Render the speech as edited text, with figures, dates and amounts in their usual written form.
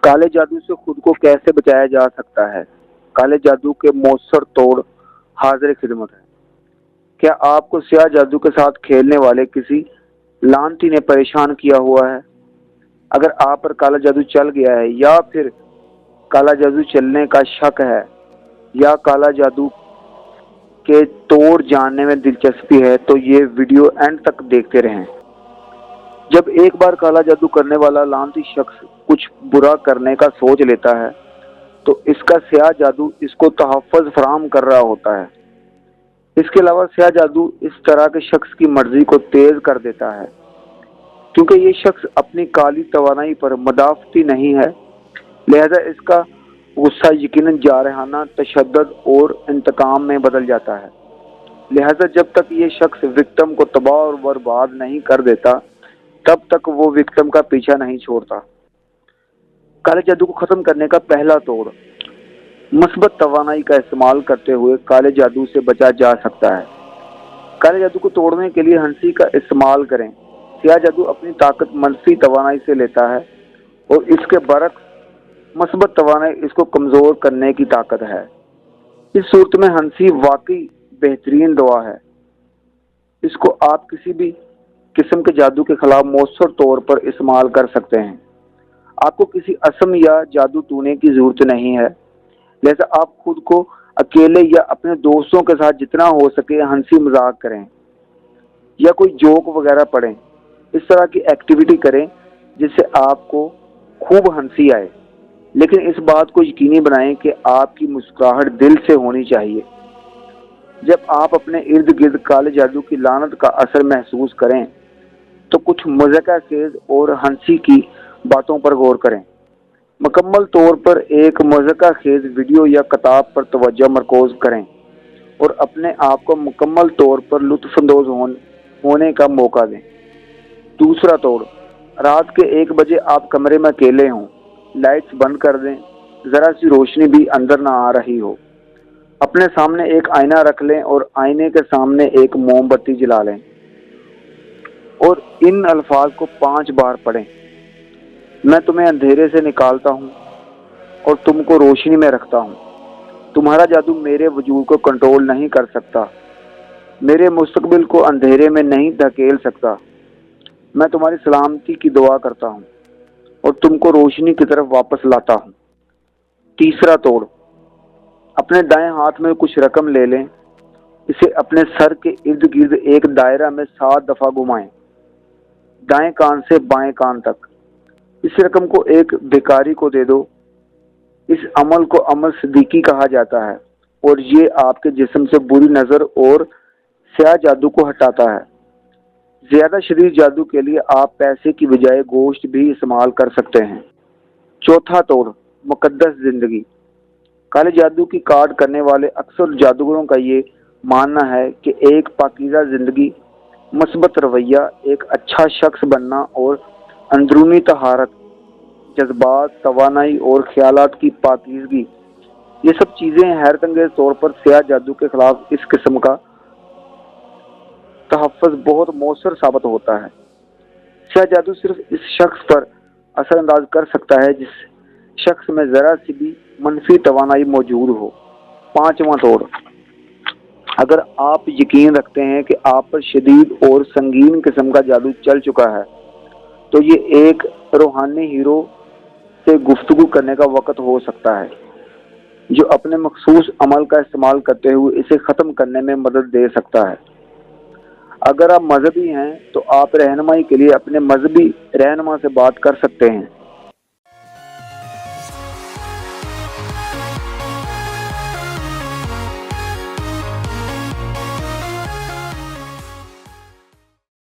काले जादू से खुद को कैसे बचाया जा सकता है? काले जादू के मौसर तोड़ हाजिर खिदमत है। क्या आपको स्याह जादू के साथ खेलने वाले किसी लानती ने परेशान किया हुआ है? अगर आप पर काला जादू चल गया है, या फिर काला जादू चलने का शक है, या काला जादू के तोड़ जानने में दिलचस्पी है, तो ये वीडियो एंड तक देखते रहें। जब एक बार काला जादू करने वाला लानती शख्स कुछ बुरा करने का सोच लेता है, तो इसका स्याह जादू इसको तहफ़्फ़ुज़ फराहम कर रहा होता है। इसके अलावा स्याह जादू इस तरह के शख्स की मर्जी को तेज कर देता है, क्योंकि ये शख्स अपनी काली तवानाई पर मदाफ़ती नहीं है, लिहाजा इसका गुस्सा यकीनन जारहाना, तशद्दुद और इंतकाम में बदल जाता है। लिहाजा जब तक ये शख्स विक्टिम को तबाह और बर्बाद नहीं कर देता, तब तक वो विक्टिम का पीछा नहीं छोड़ता। काले जादू को ख़त्म करने का पहला तोड़, मुस्बत तवानाई का इस्तेमाल करते हुए काले जादू से बचा जा सकता है। काले जादू को तोड़ने के लिए हंसी का इस्तेमाल करें। स्याह जादू अपनी ताकत मनफी तवानाई से लेता है, और इसके बरक्स मुस्बत तवानाई इसको कमज़ोर करने की ताकत है। इस सूरत में हंसी वाकई बेहतरीन दवा है। इसको आप किसी भी किस्म के जादू के खिलाफ मौसर तौर पर इस्तेमाल कर सकते हैं। आपको किसी असम या जादू टूने की ज़रूरत नहीं है, लिहाजा आप खुद को अकेले या अपने दोस्तों के साथ जितना हो सके हंसी मजाक करें, या कोई जोक वगैरह पढ़ें। इस तरह की एक्टिविटी करें जिससे आपको खूब हंसी आए, लेकिन इस बात को यकीनी बनाएं कि आपकी मुस्कुराहट दिल से होनी चाहिए। जब आप अपने इर्द गिर्द काले जादू की लानत का असर महसूस करें, तो कुछ मज़ाक़ खेज़ और हंसी की बातों पर गौर करें। मुकम्मल तौर पर एक मज़ाक़ खेज़ वीडियो या किताब पर तवज्जो मरकूज़ करें, और अपने आप को मुकम्मल तौर पर लुत्फ़अंदोज़ होने का मौका दें। दूसरा तोड़, रात के 1 बजे आप कमरे में अकेले हों, लाइट्स बंद कर दें, ज़रा सी रोशनी भी अंदर ना आ रही हो। अपने सामने एक आईना रख लें और आईने के सामने एक मोमबत्ती जला लें, और इन अल्फाज को 5 बार पढ़ें। मैं तुम्हें अंधेरे से निकालता हूँ और तुमको रोशनी में रखता हूँ। तुम्हारा जादू मेरे वजूद को कंट्रोल नहीं कर सकता, मेरे मुस्तकबिल को अंधेरे में नहीं धकेल सकता। मैं तुम्हारी सलामती की दुआ करता हूँ और तुमको रोशनी की तरफ वापस लाता हूँ। तीसरा तोड़, अपने दाएं हाथ में कुछ रकम ले लें, इसे अपने सर के इर्द गिर्द एक दायरा में 7 दफ़ा घुमाएं, दाएं कान से बाएं कान तक। इस रकम को एक भिखारी को दे दो। इस अमल को अमल सिद्दीकी कहा जाता है, और ये आपके जिस्म से बुरी नज़र और स्याह जादू को हटाता है। ज़्यादा शदीद जादू के लिए आप पैसे की बजाय गोश्त भी इस्तेमाल कर सकते हैं। चौथा तोड़, मुकद्दस ज़िंदगी। काले जादू की काट करने वाले अक्सर जादूगरों का ये मानना है कि एक पाकीज़ा ज़िंदगी, मुस्बत रवैया, एक अच्छा शख्स बनना और अंदरूनी तहारत, जज्बात, तवानाई और ख्यालात की पाकीज़गी, ये सब चीज़ें हैरतअंगेज़ तौर पर स्याह जादू के खिलाफ इस किस्म का तहफ़्फ़ुज़ बहुत मौसर साबित होता है। स्याह जादू सिर्फ इस शख्स पर असरअंदाज कर सकता है जिस शख्स में ज़रा सी भी मनफी तवानाई मौजूद हो। 5वां तोड़, अगर आप यकीन रखते हैं कि आप पर शदीद और संगीन किस्म का जादू चल चुका है, तो ये एक रूहानी हीरो से गुफ्तगू करने का वक्त हो सकता है, जो अपने मखसूस अमल का इस्तेमाल करते हुए इसे ख़त्म करने में मदद दे सकता है। अगर आप मजहबी हैं, तो आप रहनुमाई के लिए अपने मजहबी रहनुमा से बात कर सकते हैं।